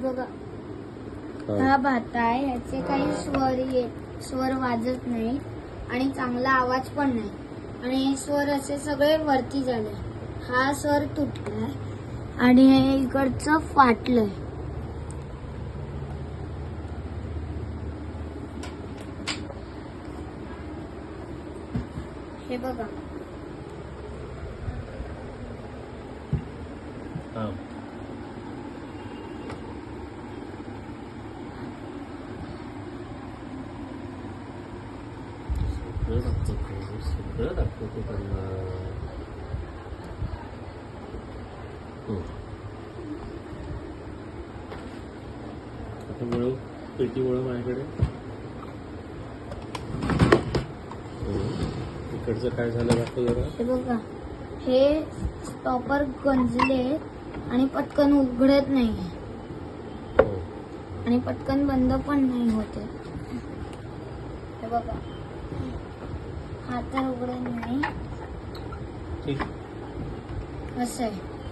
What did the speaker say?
बघा हा भाता आहे, ह्याचे काही स्वर वाजत नाही आणि चांगला आवाज पण नाही आणि हे स्वर असे सगळे वरती झाले. हा स्वर तुटलाय आणि हे इकडचं फाटलंय. हे बघा सगळं दाखवतो त्यांना. आता वळव, पेटी वळव माझ्याकडे. इकडचं काय झालं दाखव जरा. हे बघा हे स्टॉपर गंजले आणि पटकन उघडत नाही आणि पटकन बंद पण नाही होते. हे बघा हा तर उघडत नाही. ठीक असं आहे.